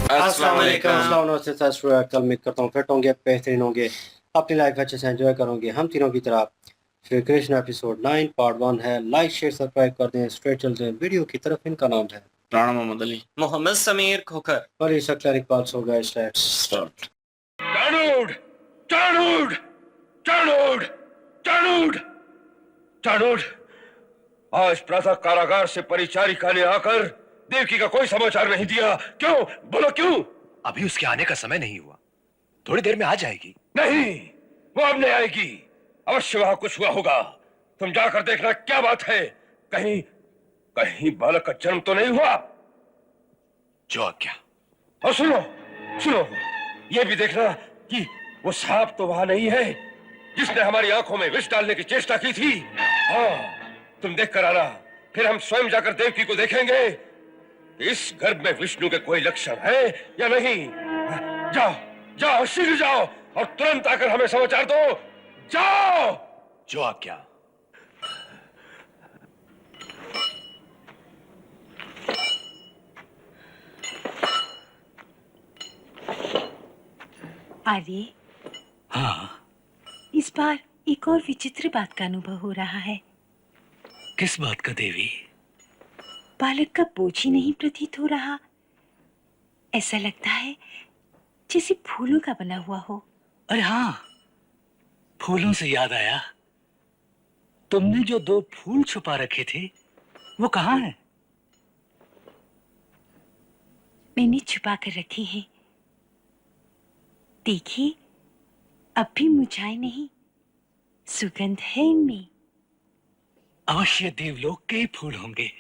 अस्सलाम वालेकुम। अस्सलाम नमस्ते सत श्री अकाल। उम्मीद करता हूँ फिट होंगे, बेहतरीन होंगे, अपनी लाइफ अच्छे से एंजॉय करोगे हम तीनों की तरह। श्री कृष्ण एपिसोड 9 पार्ट 1 है। लाइक शेयर सब्सक्राइब कर दें। स्ट्रेट चलते हैं वीडियो की तरफ। इनका नाम है राणा मोहम्मद अली, मोहम्मद समीर खोखर और ये सकलर इकबाल सो गया। स्टार्ट। चाणूर चाणूर चाणूर चाणूर चाणूर, आज प्रातः कारागार से परिचारिका ने आकर देवकी का कोई समाचार नहीं दिया। क्यों? बोलो क्यों? अभी उसके आने का समय नहीं हुआ, थोड़ी देर में आ जाएगी। नहीं, वो अब नहीं आएगी। अवश्य वहां कुछ हुआ होगा। तुम जाकर देखना क्या बात है। कहीं कहीं बालक का जन्म तो नहीं हुआ। जो आज्ञा। और सुनो सुनो, ये भी देखना कि वो सांप तो वहां नहीं है जिसने हमारी आंखों में विष डालने की चेष्टा की थी। हाँ, तुम देख कर आना, फिर हम स्वयं जाकर देवकी को देखेंगे इस गर्भ में विष्णु के कोई लक्षण है या नहीं। जाओ जाओ, शीघ्र जाओ और तुरंत आकर हमें समाचार दो। जाओ। जो आज्ञा। आर्य, हाँ, इस बार एक और विचित्र बात का अनुभव हो रहा है। किस बात का देवी? बालक का बोझ ही नहीं प्रतीत हो रहा। ऐसा लगता है जैसे फूलों का बना हुआ हो। अरे हाँ, फूलों से याद आया, तुमने जो 2 फूल छुपा रखे थे वो कहाँ हैं? मैंने छुपा कर रखे हैं। देखिए, अब भी मुरझाए नहीं, सुगंध है इनमें। अवश्य देवलोक के ही फूल होंगे।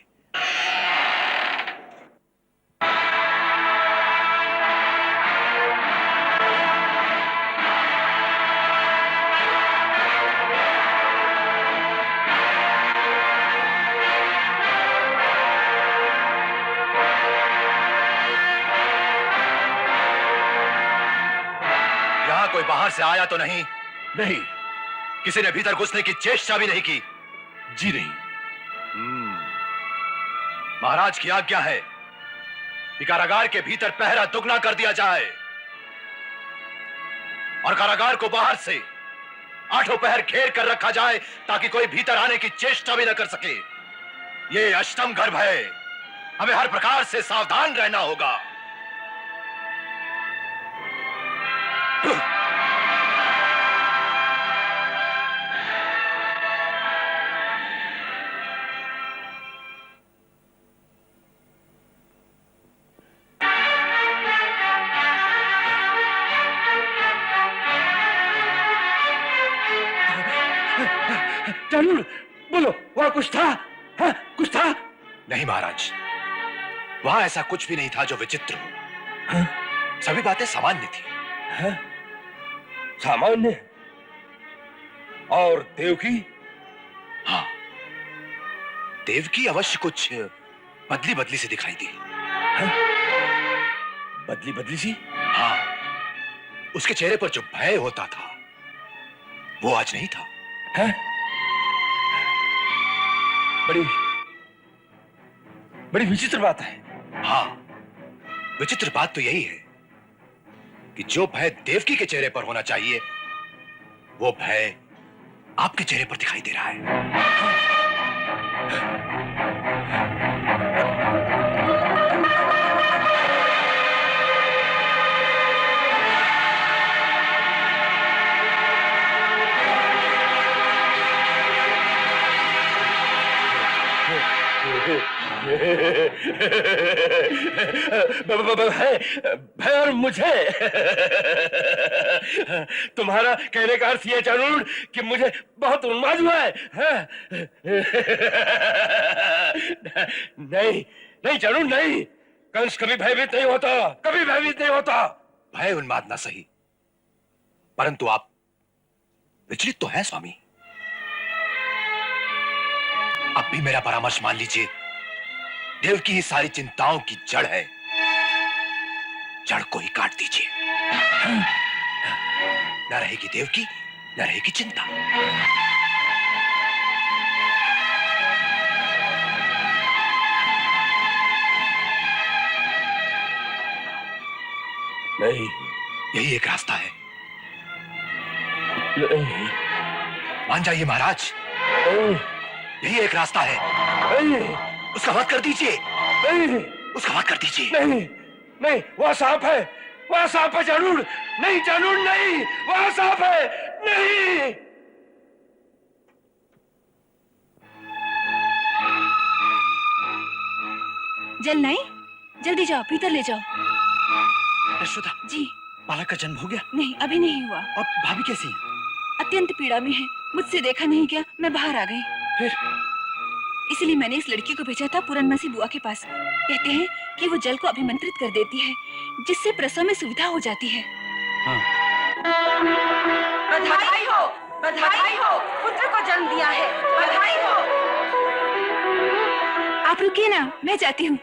यहाँ कोई बाहर से आया तो नहीं? नहीं। किसी ने भीतर घुसने की चेष्टा भी नहीं की? जी नहीं। महाराज की आज्ञा है कि कारागार के भीतर पहरा दुगना कर दिया जाए और कारागार को बाहर से 8 पहर घेर कर रखा जाए ताकि कोई भीतर आने की चेष्टा भी न कर सके। ये अष्टम गर्भ है, हमें हर प्रकार से सावधान रहना होगा। चाणूर, बोलो, वहां कुछ था? हाँ, कुछ था? नहीं महाराज, वहां ऐसा कुछ भी नहीं था जो विचित्र हो। हाँ? सभी बातें सामान्य थी। हाँ? सामान्य? और देवकी? हाँ, देवकी अवश्य कुछ बदली बदली से दिखाई दी। हाँ? बदली बदली सी? हाँ, उसके चेहरे पर जो भय होता था वो आज नहीं था। हाँ? बड़ी बड़ी विचित्र बात है। हाँ, विचित्र बात तो यही है कि जो भय देवकी के चेहरे पर होना चाहिए वो भय आपके चेहरे पर दिखाई दे रहा है। भय और मुझे तुम्हारा कहने का अर्थ यह चाणूर कि मुझे बहुत उन्माद हुआ है, हाँ? नहीं नहीं चाणूर, नहीं। कंस कभी भयभीत नहीं होता, कभी भयभीत नहीं होता। भय उन्माद ना सही, परंतु आप विचलित तो हैं स्वामी। अब भी मेरा परामर्श मान लीजिए, देवकी ही सारी चिंताओं की जड़ है। जड़ को ही काट दीजिए। न रहेगी देवकी, न रहेगी चिंता। नहीं, यही एक रास्ता है। नहीं, मान जाइए महाराज, नहीं, यही एक रास्ता है। नहीं, उसका वध कर दीजिए, नहीं, उसका वध कर दीजिए। नहीं, नहीं, वह सांप है, वह सांप है जानूर। नहीं जानूर, नहीं, वह सांप है। नहीं। जल नहीं, जल्दी जाओ, भीतर ले जाओ। यशोदा, जी बालक का जन्म हो गया? नहीं, अभी नहीं हुआ। और भाभी कैसी है? अत्यंत पीड़ा में है, मुझसे देखा नहीं गया, मैं बाहर आ गई। फिर? इसीलिए मैंने इस लड़की को भेजा था पूरनमासी बुआ के पास। कहते हैं कि वो जल को अभिमंत्रित कर देती है, जिससे प्रसव में सुविधा हो जाती है। हाँ। बधाई हो, बधाई हो, पुत्र को जन्म दिया है, बधाई हो। आप रुकिए ना, मैं जाती हूँ।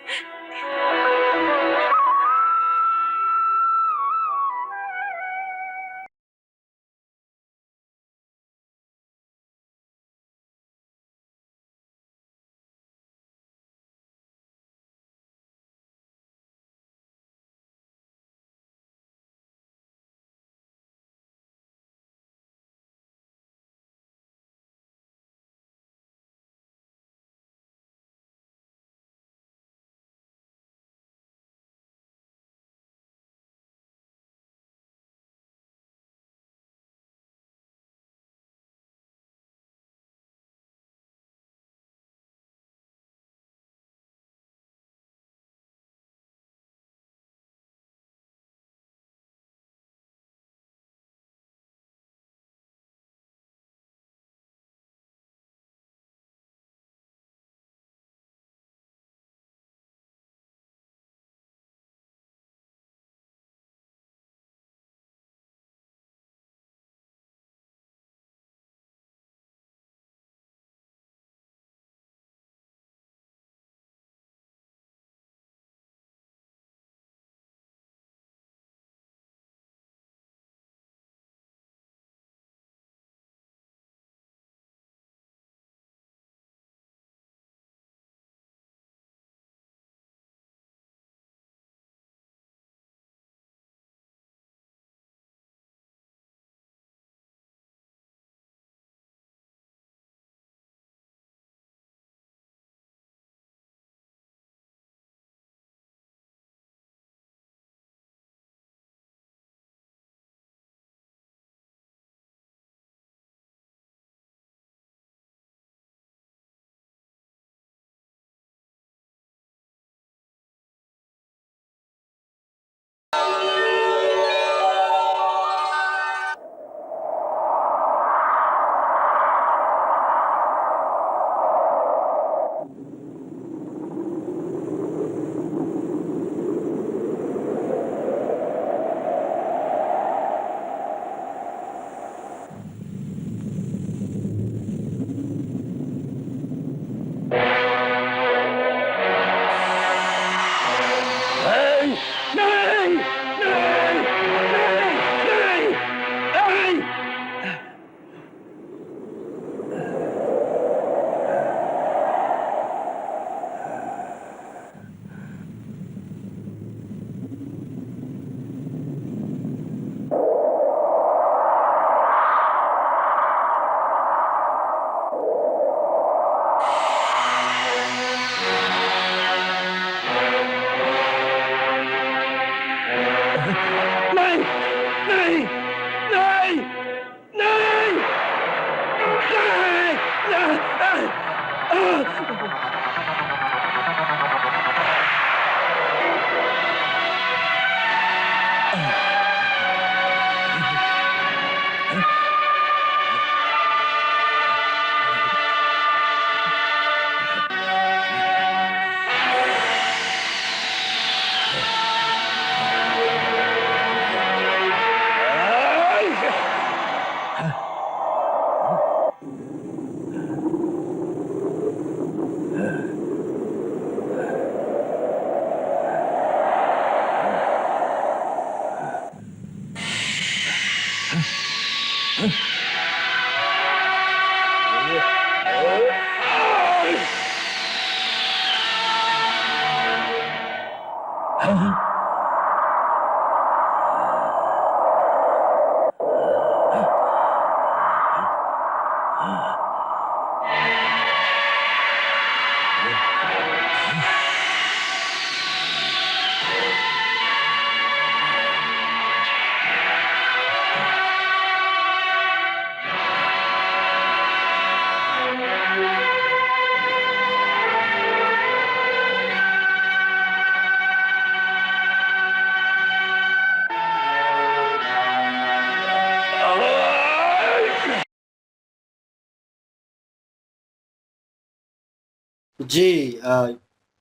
जी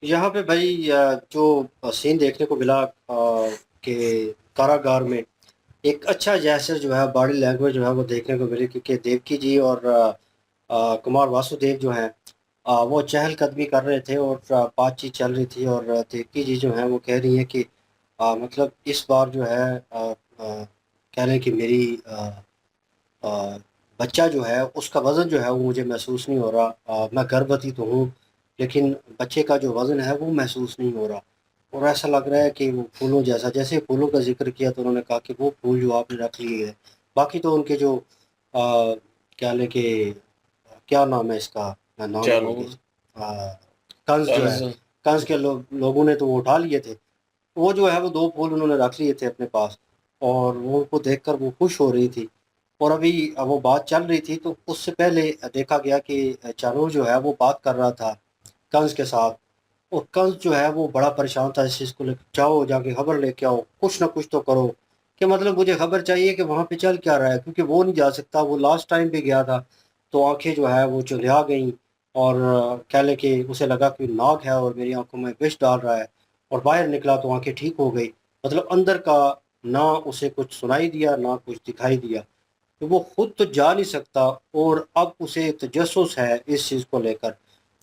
यहाँ पे भाई जो सीन देखने को मिला कि कारागार में एक अच्छा जैसे जो है बॉडी लैंग्वेज जो है वो देखने को मिली, क्योंकि देवकी जी और कुमार वासुदेव जो हैं वो चहलकदमी कर रहे थे और बातचीत चल रही थी, और देवकी जी जो हैं वो कह रही हैं कि मतलब इस बार जो है कह रहे हैं कि मेरी अ, बच्चा जो है उसका वज़न जो है वो मुझे महसूस नहीं हो रहा, मैं गर्भवती तो हूँ लेकिन बच्चे का जो वज़न है वो महसूस नहीं हो रहा, और ऐसा लग रहा है कि वो फूलों जैसा, जैसे फूलों का ज़िक्र किया तो उन्होंने कहा कि वो फूल जो आपने रख लिए हैं, बाकी तो उनके जो क्या लें कि क्या नाम है इसका, मैं नाम भूल चलो। गया, कंस जो है, कंज। कंस के लोगों ने तो वो उठा लिए थे, वो जो है वो 2 फूल उन्होंने रख लिए थे अपने पास, और वो उनको देखकर वो खुश हो रही थी। और अभी वो बात चल रही थी तो उससे पहले देखा गया कि चानूर जो है वो बात कर रहा था कंस के साथ, और कंस जो है वो बड़ा परेशान था इस चीज़ को लेकर, जाओ जाके खबर लेके आओ, कुछ ना कुछ तो करो, कि मतलब मुझे खबर चाहिए कि वहाँ पे चल क्या रहा है, क्योंकि वो नहीं जा सकता, वो लास्ट टाइम पे गया था तो आंखें जो है वो चुंधिया गई, और कह लें कि उसे लगा कि नाग है और मेरी आंखों में विष डाल रहा है, और बाहर निकला तो आंखें ठीक हो गई, मतलब अंदर का ना उसे कुछ सुनाई दिया ना कुछ दिखाई दिया, तो वो खुद तो जा नहीं सकता, और अब उसे तजस्सुस है इस चीज़ को लेकर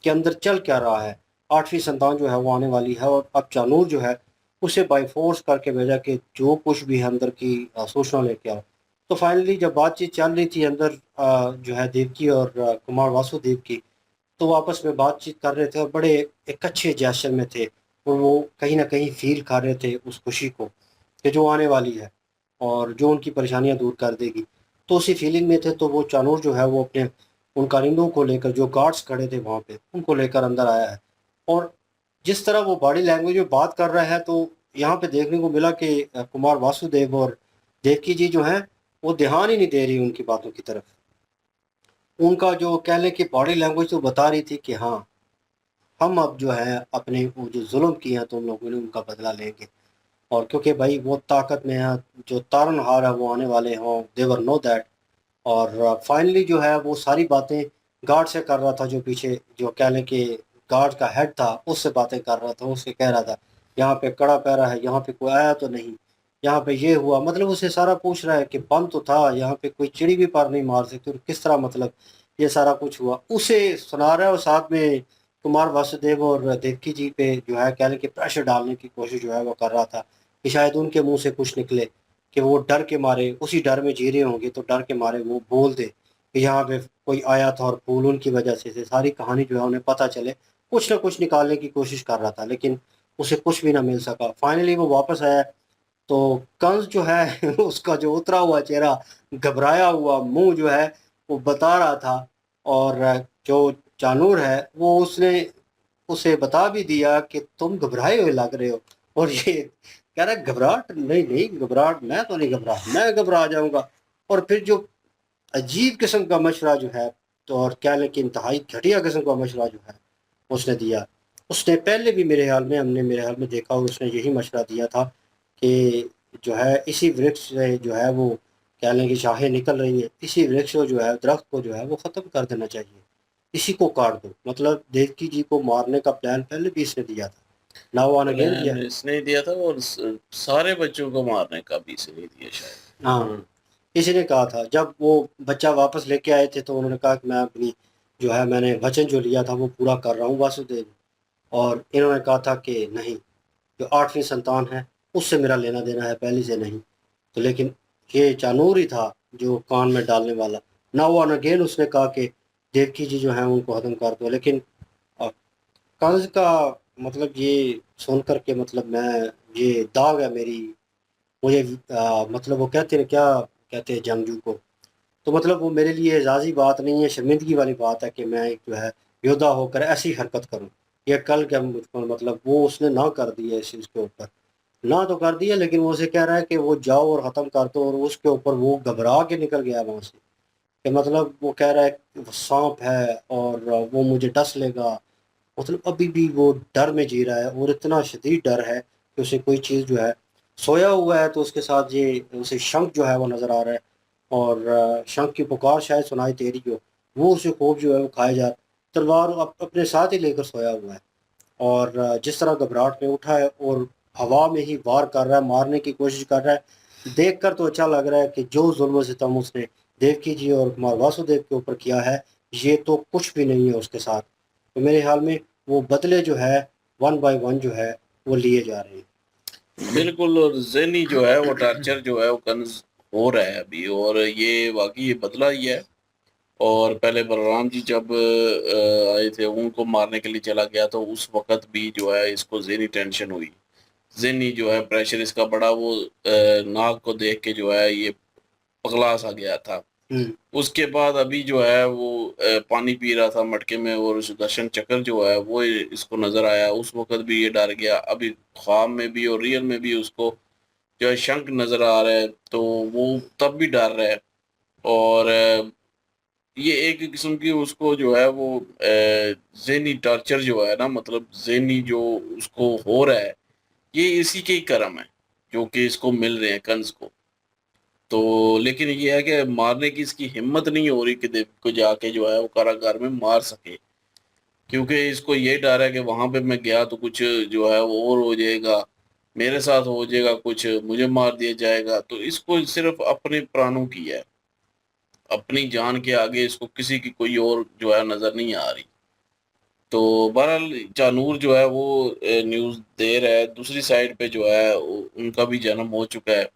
कि अंदर चल क्या रहा है, 8वीं संतान जो है वो आने वाली है, और अब चानूर जो है उसे बाई फोर्स करके भेजा कि जो कुछ भी है अंदर की सूचना लेके आओ। तो फाइनली जब बातचीत चल रही थी अंदर जो है देवकी और कुमार वासुदेव की, तो वो आपस में बातचीत कर रहे थे और बड़े एक अच्छे जैशन में थे, और वो कहीं न कहीं फ़ील कर रहे थे उस खुशी को कि जो आने वाली है और जो उनकी परेशानियाँ दूर कर देगी। तो उसी फीलिंग में थे, तो वो चानूर जो है वो अपने उन कारिंदों को लेकर, जो गार्ड्स खड़े थे वहाँ पे, उनको लेकर अंदर आया है, और जिस तरह वो बॉडी लैंग्वेज में बात कर रहा है तो यहाँ पे देखने को मिला कि कुमार वासुदेव और देवकी जी जो हैं वो ध्यान ही नहीं दे रही उनकी बातों की तरफ। उनका जो कह लें कि बॉडी लैंग्वेज तो बता रही थी कि हाँ, हम अब जो है अपने वो जो ज़ुल्म किए हैं तुम लोगों ने उनका बदला लेंगे, और क्योंकि भाई वो ताकत में है, जो तारनहार है वो आने वाले हों, देवर नो दैट, और फाइनली जो है वो सारी बातें गार्ड से कर रहा था, जो पीछे जो कह लें कि गार्ड का हेड था उससे बातें कर रहा था, उससे कह रहा था यहाँ पे कड़ा पैरा है, यहाँ पे कोई आया तो नहीं, यहाँ पे ये हुआ, मतलब उसे सारा पूछ रहा है कि बंद तो था यहाँ पे, कोई चिड़ी भी पार नहीं मार सकती, और किस तरह मतलब ये सारा कुछ हुआ उसे सुना रहा है, और साथ में कुमार वासुदेव और देवकी जी पे जो है कह लें कि प्रेशर डालने की कोशिश जो है वो कर रहा था कि शायद उनके मुंह से कुछ निकले, कि वो डर के मारे उसी डर में जी रहे होंगे, तो डर के मारे वो बोल दे कि यहाँ पे कोई आया था और फूल उनकी वजह से सारी कहानी जो है उन्हें पता चले, कुछ ना कुछ निकालने की कोशिश कर रहा था, लेकिन उसे कुछ भी ना मिल सका। फाइनली वो वापस आया तो कंस जो है उसका जो उतरा हुआ चेहरा, घबराया हुआ मुंह जो है वो बता रहा था, और जो चानूर है वो उसने उसे बता भी दिया कि तुम घबराए हुए लग रहे हो, और ये कह रहा है घबराहट नहीं नहीं, घबराहट मैं तो नहीं घबरा, मैं घबरा जाऊंगा। और फिर जो अजीब किस्म का मशवरा जो है, तो और क्या लेकिन इंतहाई घटिया किस्म का मशवरा जो है उसने दिया, उसने पहले भी मेरे ख्याल में हमने मेरे ख्याल में देखा, और उसने यही मशवरा दिया था कि जो है इसी वृक्ष से जो है वो कह लें कि शाखें निकल रही हैं, इसी वृक्ष को जो है दरख्त को जो है वो ख़त्म कर देना चाहिए, इसी को काट दो, मतलब देवकी जी को मारने का प्लान पहले भी इसने दिया था, नाउ ऑन अगेन दिया प्लान है। इसने दिया था और सारे बच्चों को मारने का भी इसने दिया शायद। हाँ, किसी ने कहा था जब वो बच्चा वापस लेके आए थे तो उन्होंने कहा कि मैं अपनी जो है मैंने वचन जो लिया था वो पूरा कर रहा हूँ वासुदेव, और इन्होंने कहा था कि नहीं, जो 8वीं संतान है उससे मेरा लेना देना है पहले से नहीं, तो लेकिन ये चानूर ही था जो कान में डालने वाला। नाउ ऑन अगेन उसने कहा कि देवकी जी जो हैं उनको ख़त्म कर दो, लेकिन अ, कंस का मतलब ये सुन कर के मतलब मैं, ये दाग है मेरी, मुझे मतलब वो कहते हैं क्या कहते हैं जंगजू को, तो मतलब वो मेरे लिए एजाज़ी बात नहीं है, शर्मिंदगी वाली बात है कि मैं एक जो है योद्धा होकर ऐसी हरकत करूं, ये कल क्या मुझको मतलब वो उसने ना कर दिया इस चीज़ के ऊपर, ना तो कर दिया, लेकिन वो उसे कह रहा है कि वो जाओ और ख़त्म कर दो, और उसके ऊपर वो घबरा के निकल गया वहाँ से, कि मतलब वो कह रहा है कि वो सांप है और वो मुझे डस लेगा, मतलब अभी भी वो डर में जी रहा है, और इतना शदीद डर है कि उसे कोई चीज़ जो है, सोया हुआ है तो उसके साथ ये उसे शंख जो है वो नज़र आ रहा है, और शंख की पुकार शायद सुनाई दे रही हो, वो उसे खूब जो है वो खाया जा रहा है। तलवार अपने साथ ही लेकर सोया हुआ है, और जिस तरह घबराहट में उठा है और हवा में ही वार कर रहा है, मारने की कोशिश कर रहा है। देखकर तो अच्छा लग रहा है कि जो जुल्म सितम उसने देवकी जी और कुमार वासुदेव के ऊपर किया है, ये तो कुछ भी नहीं है उसके साथ। तो मेरे ख्याल में वो बदले जो है वन बाय वन जो है वो लिए जा रहे हैं। बिल्कुल। और ज़हनी जो है वो टॉर्चर जो है वो कंस हो रहा है अभी, और ये वाकई ये बदला ही है। और पहले बलराम जी जब आए थे उनको मारने के लिए चला गया, तो उस वक्त भी जो है इसको ज़हनी टेंशन हुई, ज़हनी जो है प्रेशर इसका बड़ा, वो नाग को देख के जो है ये पगला सा गया था। उसके बाद अभी जो है वो पानी पी रहा था मटके में, और सुदर्शन चक्र जो है वो इसको नजर आया। उस वक्त भी ये डर गया, अभी ख्वाब में भी और रियल में भी उसको जो है शंख नजर आ रहा है, तो वो तब भी डर रहा है। और ये एक किस्म की उसको जो है वो ज़हनी टॉर्चर जो है ना, मतलब ज़हनी जो उसको हो रहा है, ये इसी के ही कर्म है जो कि इसको मिल रहे हैं कंस को। तो लेकिन ये है कि मारने की इसकी हिम्मत नहीं हो रही कि देव को जाके जो है वो कारागार में मार सके, क्योंकि इसको ये डर है कि वहां पे मैं गया तो कुछ जो है वो और हो जाएगा, मेरे साथ हो जाएगा कुछ, मुझे मार दिया जाएगा। तो इसको सिर्फ अपने प्राणों की है, अपनी जान के आगे इसको किसी की कोई और जो है नजर नहीं आ रही। तो बहरहाल चानूर जो है वो न्यूज़ दे रहा है, दूसरी साइड पे जो है उनका भी जन्म हो चुका है,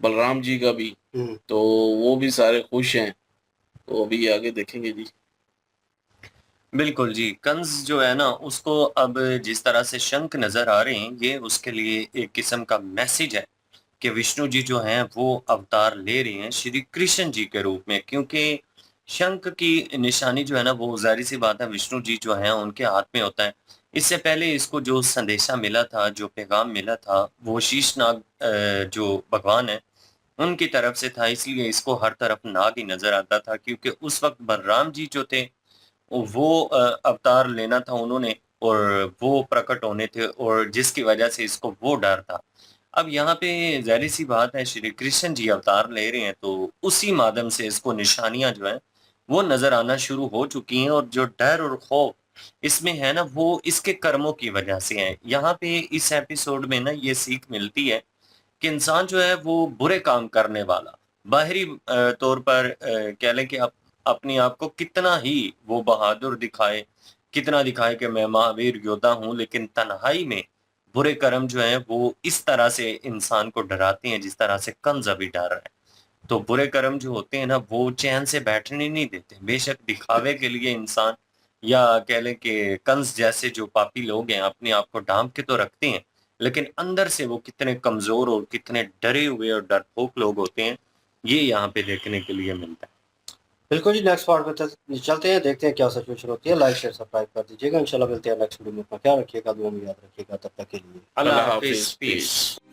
बलराम जी का भी। तो वो भी सारे खुश हैं, तो अभी आगे देखेंगे जी। बिल्कुल जी, कंस जो है ना उसको अब जिस तरह से शंख नज़र आ रहे हैं, ये उसके लिए एक किस्म का मैसेज है कि विष्णु जी जो हैं वो अवतार ले रहे हैं श्री कृष्ण जी के रूप में, क्योंकि शंख की निशानी जो है ना वो ज़ाहिर-सी बात है विष्णु जी जो हैं उनके हाथ में होता है। इससे पहले इसको जो संदेशा मिला था, जो पैगाम मिला था, वो शीशनाग जो भगवान हैं उनकी तरफ से था, इसलिए इसको हर तरफ नाग ही नज़र आता था, क्योंकि उस वक़्त बलराम जी जो थे वो अवतार लेना था उन्होंने, और वो प्रकट होने थे, और जिसकी वजह से इसको वो डर था। अब यहाँ पे ज़ाहिर-सी बात है श्री कृष्ण जी अवतार ले रहे हैं, तो उसी माध्यम से इसको निशानियाँ जो हैं, वो नज़र आना शुरू हो चुकी हैं, और जो डर और खौफ इसमें है ना, वो इसके कर्मों की वजह से है। यहाँ पे इस एपिसोड में ना ये सीख मिलती है कि इंसान जो है वो बुरे काम करने वाला, बाहरी तौर पर कह लें कि अपने आप को कितना ही वो बहादुर दिखाए, कितना दिखाए कि मैं महावीर योद्धा हूँ, लेकिन तन्हाई में बुरे कर्म जो हैं वो इस तरह से इंसान को डराते हैं जिस तरह से कंस अभी डर रहा है। तो बुरे कर्म जो होते हैं ना वो चैन से बैठने नहीं देते। बेशक दिखावे के लिए इंसान, या कह लें कि कंस जैसे जो पापी लोग हैं अपने आप को ढाँप के तो रखते हैं, लेकिन अंदर से वो कितने कमज़ोर और कितने डरे हुए और डरपोक लोग होते हैं, ये यहाँ पे देखने के लिए मिलता है। बिल्कुल जी, नेक्स्ट पार्ट में चलते हैं, देखते हैं क्या सिचुएशन होती है। लाइक शेयर सब्सक्राइब कर दीजिएगा। इंशाल्लाह मिलते हैं नेक्स्ट वीडियो में। अपना ख्याल रखिएगा, दुआ में याद रखिएगा। तब तक के लिए अल्लाह अल्लाह हाफ़िज़, हाफिज, पीस। पीस।